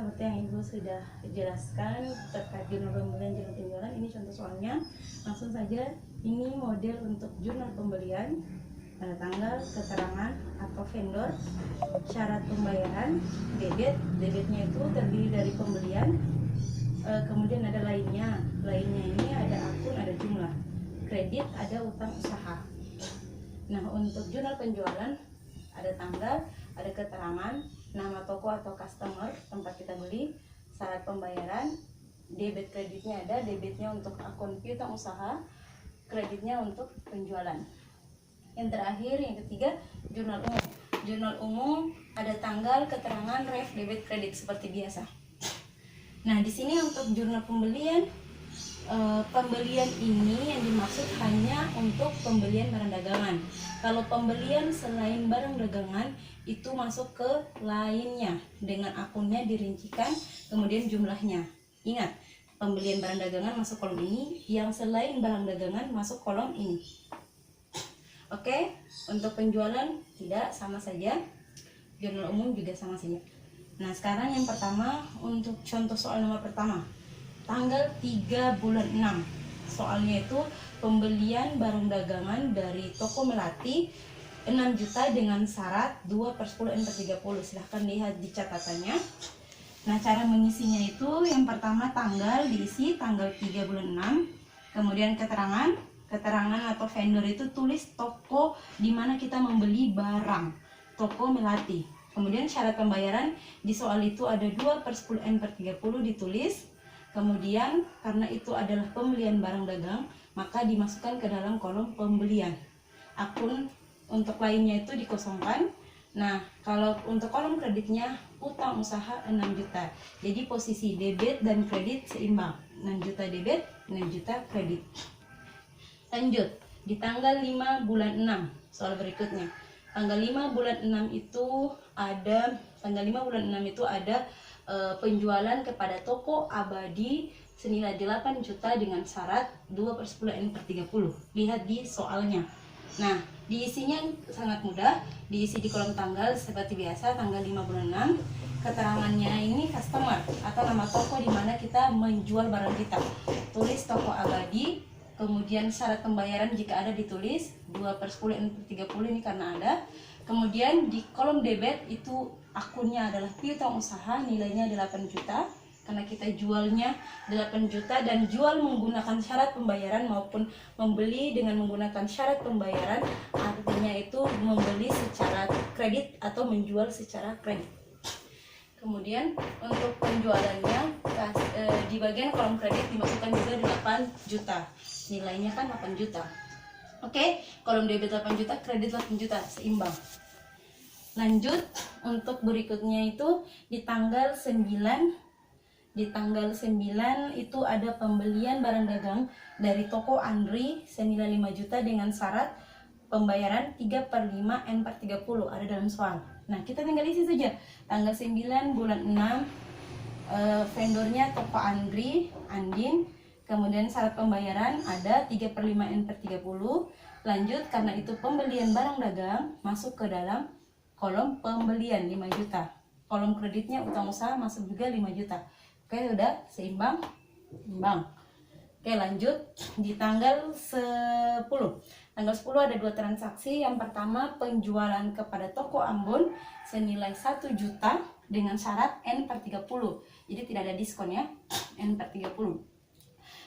seperti yang Ibu sudah jelaskan terkait jurnal pembelian, jurnal penjualan, ini contoh soalnya. Langsung saja, ini model untuk jurnal pembelian, ada tanggal, keterangan atau vendor, syarat pembayaran, debitnya itu terdiri dari pembelian, kemudian ada lainnya ini ada akun, ada jumlah, kredit, ada utang usaha. Nah, untuk jurnal penjualan ada tanggal, ada keterangan, nama toko atau customer tempat kita beli, syarat pembayaran, debit kreditnya ada, debitnya untuk akun piutang usaha, kreditnya untuk penjualan. Yang terakhir, yang ketiga, jurnal umum. Jurnal umum ada tanggal, keterangan, ref, debit, kredit seperti biasa. Nah, di sini untuk jurnal pembelian, pembelian ini yang dimaksud hanya untuk pembelian barang dagangan. Kalau pembelian selain barang dagangan itu masuk ke lainnya dengan akunnya dirincikan, kemudian jumlahnya. Ingat, pembelian barang dagangan masuk kolom ini, yang selain barang dagangan masuk kolom ini. Oke, untuk penjualan tidak, sama saja. Jurnal umum juga sama saja. Nah, sekarang yang pertama untuk contoh soal nomor pertama. Tanggal 3 bulan 6. Soalnya itu pembelian barang dagangan dari toko Melati 6 juta dengan syarat 2/10 N/30. Silahkan lihat di catatannya. Nah, cara mengisinya itu yang pertama tanggal diisi tanggal 3 bulan 6. Kemudian keterangan atau vendor itu tulis toko di mana kita membeli barang, toko Melati. Kemudian syarat pembayaran di soal itu ada 2/10 N/30 ditulis. Kemudian karena itu adalah pembelian barang dagang, maka dimasukkan ke dalam kolom pembelian. Akun untuk lainnya itu dikosongkan. Nah, kalau untuk kolom kreditnya utang usaha 6 juta. Jadi posisi debit dan kredit seimbang. 6 juta debit, 6 juta kredit. Lanjut, di tanggal 5 bulan 6, soal berikutnya. Tanggal 5 bulan 6 itu ada penjualan kepada toko Abadi senilai 8 juta dengan syarat 2/10 N/30. Lihat di soalnya. Nah, diisinya sangat mudah, diisi di kolom tanggal seperti biasa, tanggal 5 bulan 6. Keterangannya ini customer atau nama toko di mana kita menjual barang kita. Tulis toko Abadi, kemudian syarat pembayaran jika ada ditulis 2/10 N/30 ini karena ada. Kemudian di kolom debit itu akunnya adalah piutang usaha, nilainya 8 juta karena kita jualnya 8 juta dan jual menggunakan syarat pembayaran maupun membeli dengan menggunakan syarat pembayaran, artinya itu membeli secara kredit atau menjual secara kredit. Kemudian untuk penjualannya di bagian kolom kredit dimasukkan juga 8 juta, nilainya kan 8 juta. Oke, kolom debit 8 juta, kredit 8 juta, seimbang. Lanjut, untuk berikutnya itu di tanggal 9. Di tanggal 9 itu ada pembelian barang dagang dari toko Andri senilai 5 juta dengan syarat pembayaran 3/5 N/30, ada dalam soal. Nah, kita tinggal isi saja. Tanggal 9 bulan 6, vendornya toko Andri, Andin. Kemudian syarat pembayaran ada 3/5 N/30. Lanjut, karena itu pembelian barang dagang masuk ke dalam kolom pembelian 5 juta. Kolom kreditnya utang usaha masuk juga 5 juta. Oke, sudah seimbang? Seimbang. Oke, lanjut di tanggal 10. Tanggal 10 ada 2 transaksi. Yang pertama penjualan kepada toko Ambon senilai 1 juta dengan syarat N/30. Jadi tidak ada diskon ya, N/30.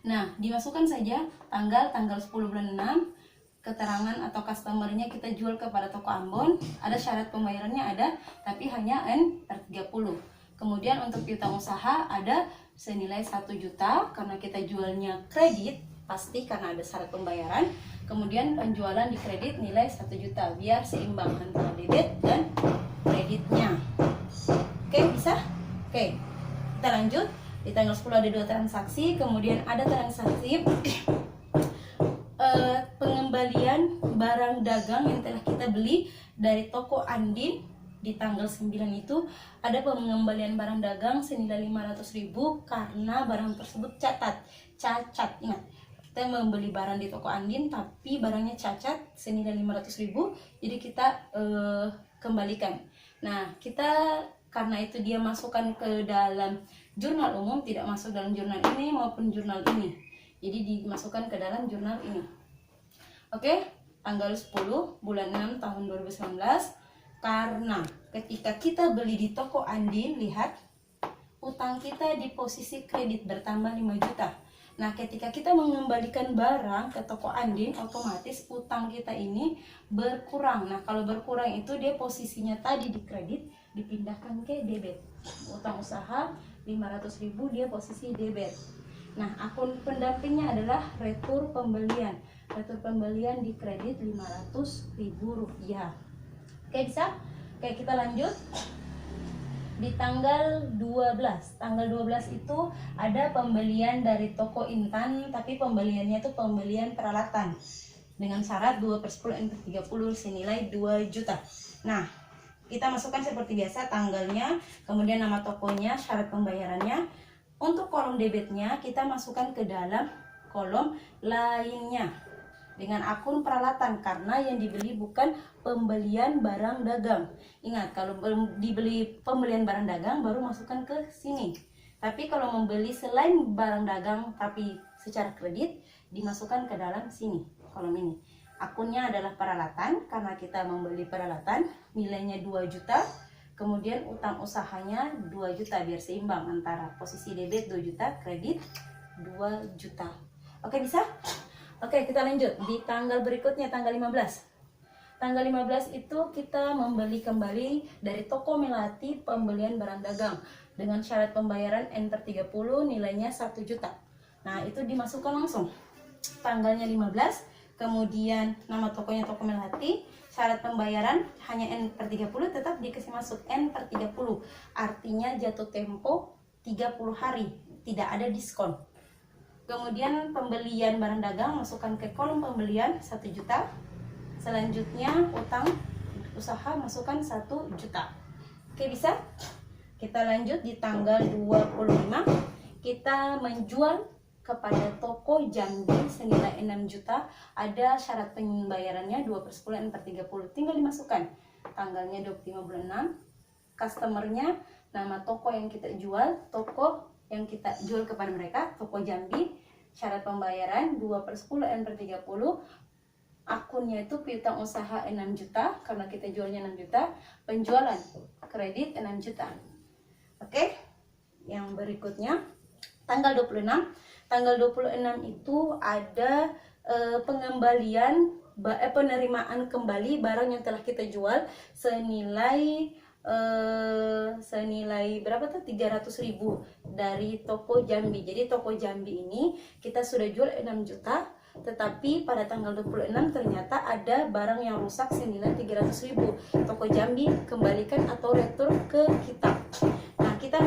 Nah, dimasukkan saja tanggal 10 bulan 6. Keterangan atau customernya kita jual kepada toko Ambon, ada syarat pembayarannya ada, tapi hanya N/30. Kemudian untuk piutang usaha ada senilai 1 juta karena kita jualnya kredit, pasti karena ada syarat pembayaran. Kemudian penjualan di kredit nilai 1 juta biar seimbang antara debit dan kreditnya. Oke, bisa? Oke, kita lanjut. Di tanggal 10 ada 2 transaksi, kemudian ada transaksi pengembalian barang dagang yang telah kita beli dari toko Andin. Di tanggal 9 itu ada pengembalian barang dagang senilai 500.000 karena barang tersebut cacat. Ingat, kita membeli barang di toko Andin tapi barangnya cacat senilai 500.000, jadi kita kembalikan. Nah, kita karena itu dia masukkan ke dalam jurnal umum, tidak masuk dalam jurnal ini maupun jurnal ini. Jadi dimasukkan ke dalam jurnal ini. Oke, tanggal 10 bulan 6 tahun 2019. Karena ketika kita beli di toko Andin, lihat utang kita di posisi kredit bertambah 5 juta. Nah, ketika kita mengembalikan barang ke toko Andin, otomatis utang kita ini berkurang. Nah, kalau berkurang itu dia posisinya tadi di kredit dipindahkan ke debit. Utang usaha 500.000 dia posisi debit. Nah, akun pendampingnya adalah retur pembelian. Retur pembelian di kredit 500.000 rupiah. Oke, bisa? Oke, kita lanjut. Di tanggal 12. Tanggal 12 itu ada pembelian dari toko Intan, tapi pembeliannya itu pembelian peralatan dengan syarat 2/10/30 senilai 2 juta. Nah, kita masukkan seperti biasa tanggalnya, kemudian nama tokonya, syarat pembayarannya. Untuk kolom debitnya kita masukkan ke dalam kolom lainnya dengan akun peralatan, karena yang dibeli bukan pembelian barang dagang. Ingat, kalau dibeli pembelian barang dagang baru masukkan ke sini. Tapi kalau membeli selain barang dagang tapi secara kredit, dimasukkan ke dalam sini, kolom ini. Akunnya adalah peralatan, karena kita membeli peralatan, nilainya 2 juta. Kemudian utang usahanya 2 juta, biar seimbang antara posisi debit 2 juta, kredit 2 juta. Oke, bisa? Oke, kita lanjut. Di tanggal berikutnya, tanggal 15. Tanggal 15 itu kita membeli kembali dari toko Melati pembelian barang dagang dengan syarat pembayaran N/30 nilainya 1 juta. Nah, itu dimasukkan langsung. Tanggalnya 15, kemudian nama tokonya toko Melati, syarat pembayaran hanya N/30, tetap dikasih masuk N/30. Artinya jatuh tempo 30 hari, tidak ada diskon. Kemudian pembelian barang dagang masukkan ke kolom pembelian 1 juta. Selanjutnya utang usaha masukkan 1 juta. Oke, bisa? Kita lanjut di tanggal 25. Kita menjual kepada toko Jambi senilai 6 juta. Ada syarat pembayarannya 2/10/30. Tinggal dimasukkan tanggalnya 25 bulan 6. Customernya, nama toko yang kita jual, toko yang kita jual kepada mereka, toko Jambi. Syarat pembayaran 2/10/30. Akunnya itu piutang usaha 6 juta, karena kita jualnya 6 juta. Penjualan kredit 6 juta. Oke, yang berikutnya tanggal 26. Tanggal 26 itu ada pengembalian, penerimaan kembali barang yang telah kita jual senilai berapa tuh, 300.000 dari toko Jambi. Jadi toko Jambi ini kita sudah jual 6 juta, tetapi pada tanggal 26 ternyata ada barang yang rusak senilai 300.000. Toko Jambi kembalikan atau retur ke kita. Nah, kita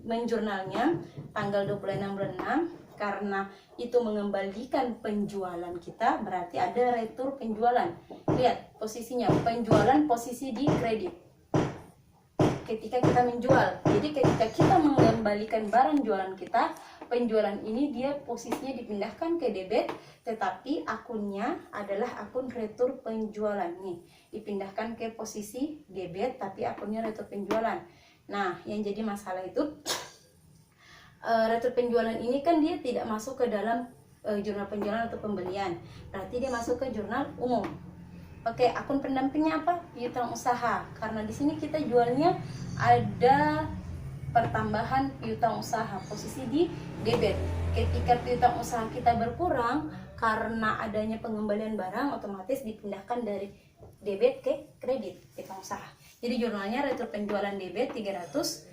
menjurnalnya tanggal 26 bulan 6, karena itu mengembalikan penjualan kita, berarti ada retur penjualan. Lihat posisinya, penjualan posisi di kredit ketika kita menjual. Jadi ketika kita mengembalikan barang jualan kita, penjualan ini dia posisinya dipindahkan ke debit, tetapi akunnya adalah akun retur penjualan. Nih, dipindahkan ke posisi debit tapi akunnya retur penjualan. Nah, yang jadi masalah itu retur penjualan ini kan dia tidak masuk ke dalam jurnal penjualan atau pembelian, berarti dia masuk ke jurnal umum. Oke, akun pendampingnya apa? Piutang usaha. Karena di sini kita jualnya ada pertambahan piutang usaha, posisi di debit. Ketika piutang usaha kita berkurang karena adanya pengembalian barang, otomatis dipindahkan dari debit ke kredit piutang usaha. Jadi jurnalnya retur penjualan debit 300,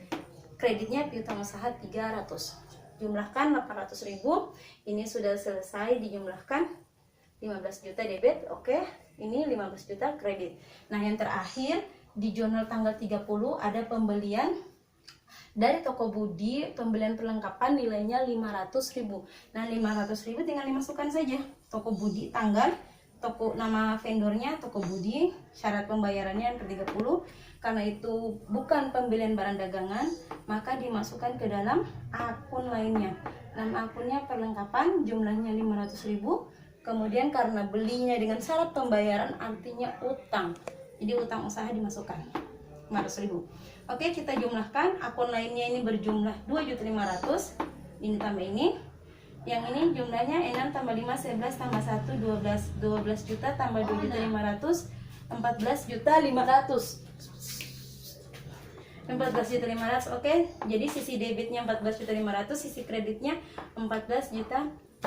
kreditnya piutang usaha 300. Jumlahkan 800.000. Ini sudah selesai dijumlahkan 15 juta debit. Oke. Ini 15 juta kredit. Nah, yang terakhir di jurnal tanggal 30 ada pembelian dari toko Budi, pembelian perlengkapan nilainya 500.000. Nah, 500.000 tinggal dimasukkan saja. Toko Budi, tanggal, toko, nama vendornya toko Budi, syarat pembayarannya N/30. Karena itu bukan pembelian barang dagangan, maka dimasukkan ke dalam akun lainnya. Nama akunnya perlengkapan, jumlahnya 500.000. Kemudian karena belinya dengan syarat pembayaran, artinya utang. Jadi utang usaha dimasukkan 500.000. Oke, kita jumlahkan. Akun lainnya ini berjumlah 2.500.000. Ini tambah ini. Yang ini jumlahnya 6 tambah 5, 11 tambah 1, 12. 12 juta tambah 2.500.000, 14.500.000. 14.500.000. Oke, jadi sisi debitnya 14.500.000, sisi kreditnya 14.500.000.